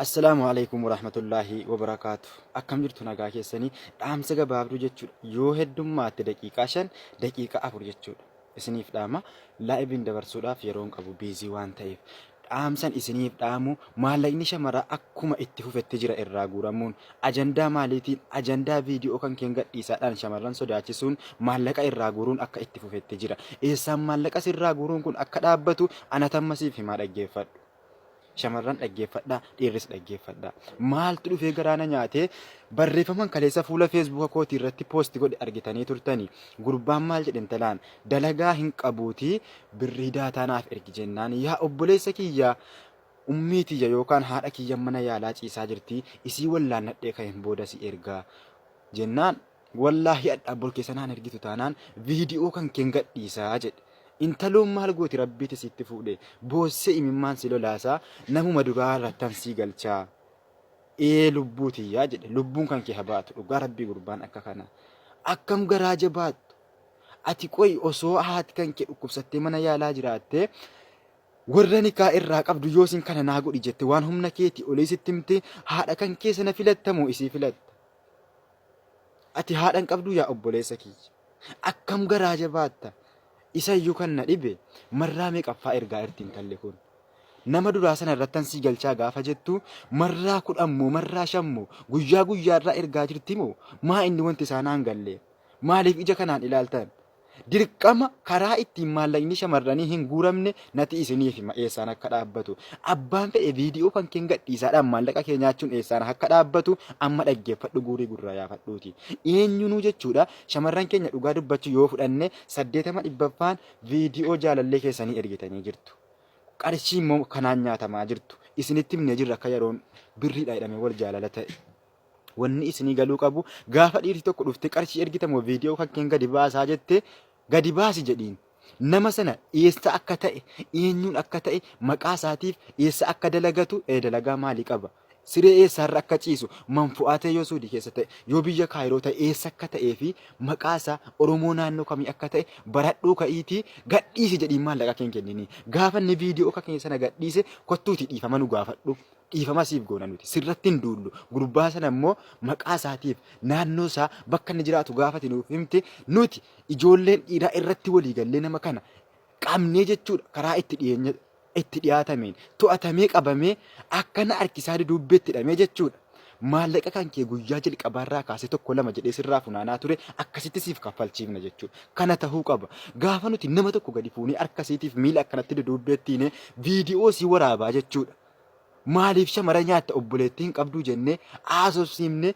Assalaamu alaikum warahmatullaahi wabarakaatu. Akkam jirtu nagaa keessanii dhaamsa gabaabduu jechuudha. Yoo heddummaatti daqiiqaa 5 daqiiqaa 4 jechuudha. Isiniif dhaama laa'ibiin dabarsuudhaaf yeroon qabu biizii waan ta'eef dhaamsan isiniif dhaamu maallaqni shamaraa akkuma itti fufetti jira irraa guuramuun ajandaa maaliitiin ajandaa viidiyoo kan keen gadhiisaadhaan shamarran sodaachisuun maallaqa irraa guuruun akka itti fufetti jira. Eessaan maallaqas irraa guuruun kun akka dhaabbatu ana tammasiif himaa dhaggeeffadhu. Shamarran dhaggeeffadhaa, dhiirris dhaggeeffadhaa. Maaltu dhufee garaana nyaatee barreeffaman kaleessa fuula feesbuuka kootii irratti poosti godhe argitanii turtanii gurbaan maal jedhe intalaan dalagaa hin qabuutii birrii daataanaaf ergi jennaan yaa obboleessa kiyyaa ummii tiyya yookaan haadha kiyya mana yaalaa ciisaa jirti isii wallaannadhee kan hin booda si ergaa jennaan wallaahi adhaabol keessa naan ergitu taanaan viidiyoo kan keen gadhiisaa jedhe. Intaloon maal gooti rabbiiti sitti fuudhe boossee imimmaan si lolaasaa namuma duraa irrattan sii galchaa lubbuutiyyaa jedhe lubbuun kan kee habaatu dhugaa rabbii gurbaan akka kana akkam garaa jabaattu ati qoy osoo haati kan kee dhukkubsattee mana yaalaa jiraattee warra nikaa irraa qabdu yoo isin kana naa godhi jette waan humna keetii olii sitti himte haadha kan kee sana filattamoo isii filatta ati haadhan qabdu yaa obboleessa kiyya akkam garaa jabaatta. Isayyuu kan na dhibe marraa meeqaffaa ergaa irtiin talle kun nama duraa sana irrattan sii galchaa gaafa jettu marraa 10 moo marraa 5 moo guyyaa guyyaarraa ergaa jirti moo maa inni wanti isaanaan galle maaliif ija kanaan ilaaltan dirqama karaa ittiin maallaqni shamarranii hin guuramne nati isiniif hima eessaan akka dhaabbatu abbaan fedhe viidiyoo kan keen gadhiisaadhaan maallaqa kee nyaachuun eessaan akka dhaabbatu amma dhaggeeffadhu guurii gurraa yaafadhuuti eenyunuu jechuudha shamarran keenya dhugaa dubbachuu yoo fudhanne 80,000ffaan viidiyoo jaalallee keessanii ergitanii jirtu qarshii immoo kanaan nyaatamaa jirtu isinitti himne jirra akka yeroon birriidha jedhamee wal jaalala ta'e. Wanni isinii galuu qabu gaafa dhiirri tokko dhufte qarshii ergitamoo viidiyoo kan keen gadi baasaa jette gadi baasi jedhiin nama sana eessa akka ta'e eenyuun akka ta'e maqaa isaatiif eessa akka dalagatu dalagaa maalii qaba siree eessaarra akka ciisu manfu'aatee yoo suudii keessa ta'e yoo biyya kaayiroo ta'e eessa akka ta'ee fi maqaa isaa oromoo naannoo kamii akka ta'e baradhuu ka'iitii gadhiisi jedhiin maallaqa keen kennini gaafa inni viidiyoo akka keen sana gadhiise kottuuti dhiifama nu gaafadhu. Dhiifama siif goona nuti sirratti hin duullu gurbaa sana immoo maqaa isaatiif naannoo isaa bakka inni jiraatu gaafati nuuf himte nuti ijoolleen dhiiraa irratti walii gallee nama kana qabnee jechuudha karaa itti dhiyaatameen to'atamee qabamee akkana harkisaa dudubbeetti hidhamee jechuudha. Maallaqa kan kee guyyaa jalqabaarraa kaasee 1-2 jedhee sirraa funaanaa ture akkasitti siif kaffalchiifna jechuudha. Kana tahuu qaba. Gaafa nuti nama tokko gadi fuunee harkasiitiif miila akkanatti dudubbeettiin viidiyoo si waraabaa jechuudha. Maaliif shamara nyaatta obboleettii hin qabduu jennee haasofsiifne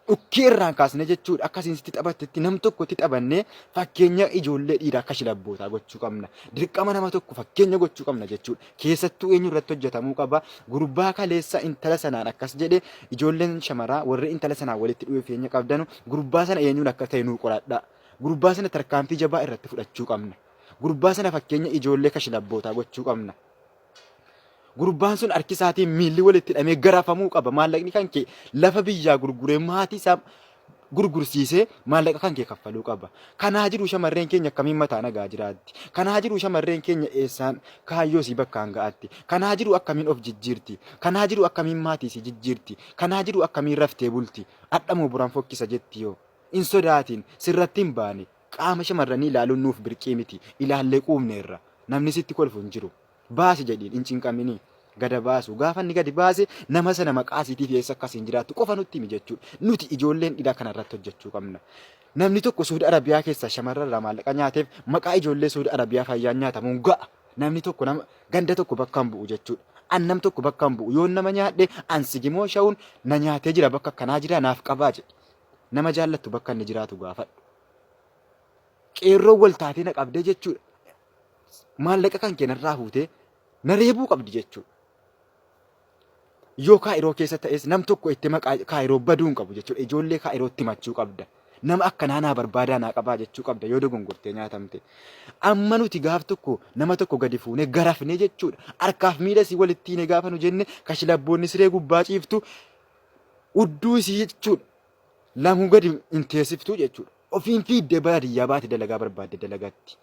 dhukkee irraan kaasne jechuudha akkasiin sitti taphattetti nam tokkotti taphannee fakkeenya ijoollee dhiiraa akka shilabbootaa gochuu qabna dirqama nama tokko fakkeenya gochuu qabna jechuudha keessattuu eenyu irratti hojjetamuu qaba gurbaa kaleessa intala sanaan akkas jedhe ijoolleen shamaraa warri intala sanaan walitti dhufeenya qabdanu gurbaa sana eenyuun akka ta'e nuu qoradha gurbaa sana tarkaanfii jabaa irratti fudhachuu qabna gurbaa sana fakkeenya ijoollee akka shilabbootaa gochuu qabna. Gurbaan sun harki isaatiin miilli walitti hidhamee garafamuu qaba. Maallaqni kan kee lafa biyyaa gurguree maatii isaa gurgursiisee maallaqa kan kee kaffaluu qaba. Kanaa jiru shamarreen keenya akkamiin mataa nagaa jiraatti? Kanaa jiru shamarreen keenya eessaan kaayyoo si bakkaan ga'atti? Kanaa jiru akkamiin of jijjiirti? Kanaa jiru akkamiin maatii si jijjiirti? Kanaa jiru akkamiin raftee bulti? Adhamoo buraan fokkisa jetti yoo. In sodaatiin sirratti hin baane qaama shamarranii ilaaluun nuuf birqii miti. Ilaallee quufneerra. Namni sitti kolfu hin jiru. Baasi jedhiin hin cinqamini gada baasu gaafa inni gadi baase nama sana maqaa isiitiif eessa akkasiin jiraattu qofa nutti himi jechuudha nuti ijoolleen dhiiraa kanarratti hojjechuu qabna namni tokko Saudi Arabiyaa keessa shamarrarraa maallaqa nyaateef maqaa ijoollee Saudi Arabiyaa fayyaan nyaatamuun ga'a namni tokko nama ganda tokko bakka hin bu'u jechuudha annam tokko bakka hin bu'u yoo nama nyaadhe ansigimoo sha'uun na nyaatee jira bakka akkanaa jira naaf qabaa jedhe nama jaallattu bakka inni jiraatu gaafadhu qeerroo wal taatee na qabdee jechuudha. Maallaqa kan keenarraa fuutee na reebuu qabdi jechuudha. Yoo kaayiroo keessa ta'es nam tokko itti maqaa kaayiroo baduu hin qabu jechuudha. Ijoollee kaayirootti himachuu qabda. Nama akkanaa naa barbaadaa naa qabaa jechuu qabda yoo dogongortee nyaatamte. Amma nuti gaaf tokko nama tokko gadi fuunee garafnee jechuudha. Harkaaf miila isii walitti hine gaafa nu jenne kashilabboonni siree gubbaa ciiftu udduu isii jechuudha. Lamuu gadi hin teessiftuu jechuudha. Ofiin fiiddee baadiyyaa baate dalagaa barbaadde dalagatti.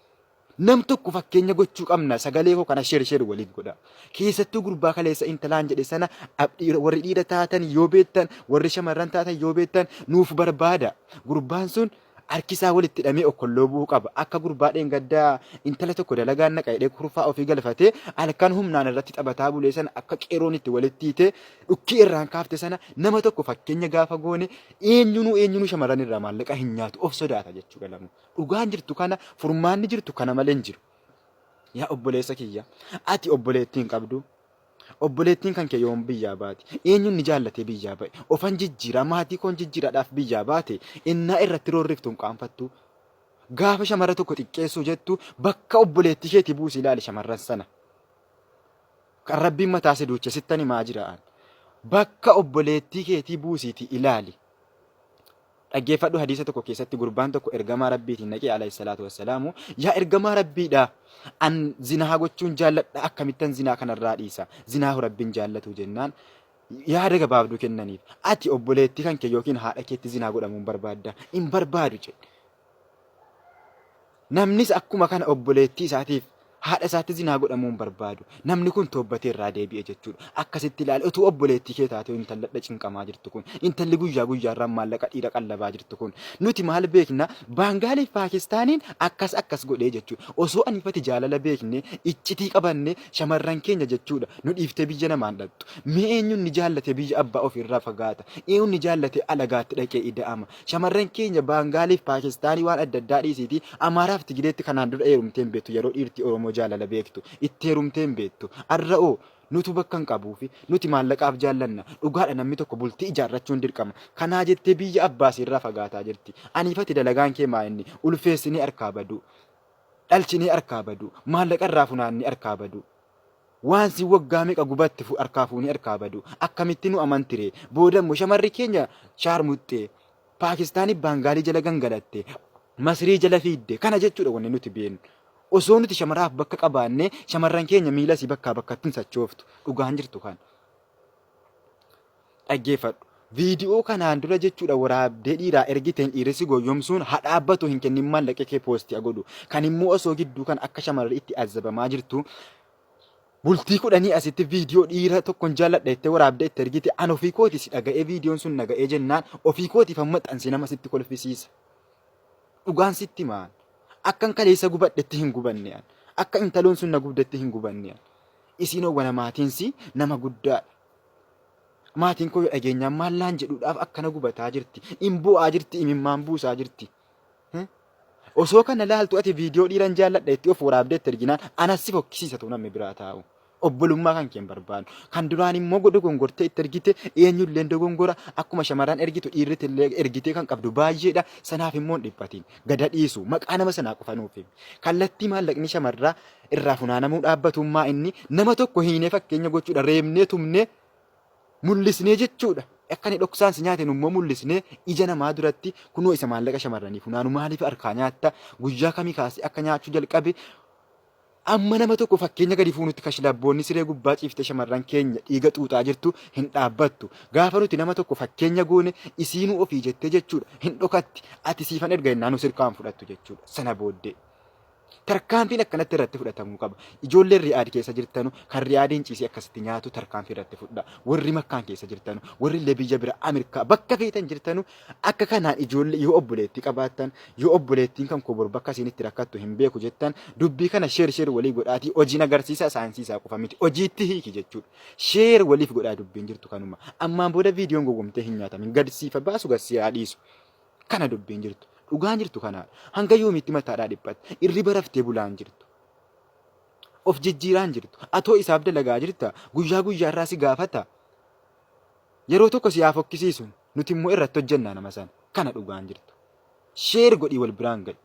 Nam tokko fakkeenya gochuu qabna. Sagalee koo kana sheer waliin godha. Keessattuu gurbaa kaleessa intalaan jedhe sana warri dhiira taatan yoo beektan, warri shamarran taatan yoo beektan nuuf barbaada. Gurbaan sun harkisaa walitti hidhamee okkolloo bu'uu qaba. Akka gurbaa dheengaddaa intala tokko dalagaan naqa hidhee kurfaa ofii galfatee halkan humnaan irratti taphataa bulee sana akka qeeroon itti walitti hiitee dhukkii irraan kaafte sana nama tokko fakkeenya gaafa goone eenyunuu shamarran irraa maallaqa hin nyaatu of sodaata jechuudha lamu. Dhugaan jirtu kana furmaanni jirtu kana malee hin jiru. Yaa obboleessa kiyya ati obboleettiin qabdu. Obboleettiin kan kee yoom biyyaa baate eenyuun ni jaallatee biyyaa ba'e ofan jijjiira maatii koon jijjiiraadhaaf biyyaa baate innaa irratti roorriftuun qaanfattu gaafa shamara tokko xiqqeessuu jettu bakka obboleettii keetii buusi ilaali shamarran sana kan rabbiin mataa si duuche sittani maa jira'an bakka obboleettii keetii buusiiti ilaali. Dhaggeeffadhu hadiisa tokko keessatti gurbaan tokko ergamaa rabbiitiin naqee alayhi salaatu wassalaamu yaa ergamaa rabbiidha an zinaa gochuun jaalladha akkamittan zinaa kanarraa dhiisa zinaa rabbiin jaallatu jennaan yaada gabaabduu kennaniif ati obboleettii kan kee yookiin haadha keetti zinaa godhamuun barbaadda hin barbaadu jedhe. Namnis akkuma kana obboleettii isaatiif haadha isaatti zinaa godhamuun barbaadu namni kun toobbatee irraa deebi'e jechuudha. Akkasitti ilaali utuu obboleettii kee taate intalladha cinqamaa jirtu kun intalli guyyaa guyyaarraan maallaqa dhiira qallabaa jirtu kun nuti maal beekna Baangaalii fi Paakistaaniin akkas godhee jechuudha. Osoo anifati jaalala beekne iccitii qabanne shamarran keenya jechuudha nu dhiiftee biyya namaan dhattu. Mee eenyuun ni jaallate biyya abbaa ofirraa fagaata eenyuun ni jaallate alagaatti dhaqee ida'ama. Shamarran keenya Baangaalii fi Paakistaanii waan adda addaa dhiisiiti Amaaraaf Tigireetti kanaan dura heerumteen beektu yeroo dhiirti Oromoo jaalala beektu itti heerumteen beektu arra'oo nutu bakka hin qabuufi nuti maallaqaaf jaallanna dhugaadha namni tokko bultii ijaarrachuun dirqama kanaa jettee biyya abbaasiirraa fagaataa jirti. Aniifati dalagaan kee maa inni ulfeessinii harkaa badu dhalchinii harkaa badu maallaqa irraa funaannii harkaa badu waan si waggaa meeqa gubatti harkaa fuunii harkaa badu akkamitti nu amantire boodammoo shamarri keenya shaarmuxxee Paakistaanii Baangaalii jala gangalatte Masrii jala fiidde kana jechuudha wanni nuti beeknu. Osoo nuti shamaraaf bakka qabaanne shamarran keenya miila si bakkaa bakkatti hin sochooftu dhugaan jirtu kan. Dhaggeeffadhu. Viidiyoo kanaan dura jechuudha waraabdee dhiiraa ergiteen dhiiressi goyyomsuun hadhaabbatu hin kennin maallaqee kee poostii godhu. Kan immoo osoo gidduu kan akka shamarri itti azabamaa jirtu bultii 10 asitti viidiyoo dhiira tokkoon jaalladha jettee waraabdee itti ergite an ofii kooti si dhaga'ee viidiyoon sun naga'ee jennaan ofii kootiif maxxansi nama sitti kolfisiisa. Dhugaan sitti maal? Akkan kaleessa gubadhetti hin gubanne akka intaloon sun na gubdetti hin gubanne isiin owwana maatiinsi nama guddaadha. Maatiin koo dhageenyaan maallaan jedhuudhaaf akkana gubataa jirti hin bu'aa jirti imimmaan buusaa jirti. Osoo kana laaltu ati viidiyoo dhiiran jaalladha itti of waraabdeetti erginaan anas si fokkisiisatu namni biraa taa'u. Obbolummaa kan keen barbaadu kan duraan immoo dogongortee itti ergite eenyullee dogongora akkuma shamarran ergitu dhiirri illee ergitee kan qabdu baay'eedha. Sanaaf immoo dhiphatiin gada dhiisu maqaa nama sanaa qofa nuuf kallattii maallaqni shamarraa irraa funaanamuu dhaabbatummaa inni nama tokko hiinee fakkeenya gochuudha reebnee tumnee mul'isnee jechuudha. Akka inni dhoksaan si nyaateen immoo mul'isnee ija namaa duratti kunoo isa maallaqa shamarranii funaanu maaliif harkaa nyaatta guyyaa kamii kaasee akka nyaachuu jalqabe. Amma nama tokko fakkeenya gadi fuunutti kashlabboonni siree gubbaa ciiftee shamarran keenya dhiiga xuuxaa jirtu hin dhaabbattu. Gaafa nuti nama tokko fakkeenya goone isiinuu ofii jettee jechuudha hin dhokatti ati siifan erga innaan sirkaan fudhattu jechuudha. Sana booddee tarkaanfiin akkanatti irratti fudhatamuu qaba. Ijoolleen Riyaad keessa jirtanu kan Riyaadiin ciisee akkasitti nyaatu tarkaanfii irratti fudhaa. Warri Makkaan keessa jirtanu warri illee biyya bira Ameerikaa bakka feetan jirtanu akka kanaan ijoollee yoo obboleettii qabaattan yoo obboleettiin kan koo bakka isinitti rakkattu hin beeku jettan dubbii kana sheer walii godhaatii hojiin agarsiisaa saayinsiisaa qofa miti hojiitti hiiki jechuudha. Sheer waliif godhaa dubbiin jirtu kanuma. Ammaan booda viidiyoon gogomtee hin nyaatamin gadsiifa baasu gadsiisaa dhiisu. Kana dubbiin jirtu. Dhugaan jirtu kanaa hanga yoomitti mataadhaa dhiphatte irri baraftee bulaan jirtu of jijjiiraan jirtu atoo isaaf dalagaa jirta guyyaa guyyaarraa si gaafata yeroo tokko si haa fokkisiisuun nuti immoo irratti hojjennaa nama sana kana dhugaan jirtu sheer godhii wal biraan gadi.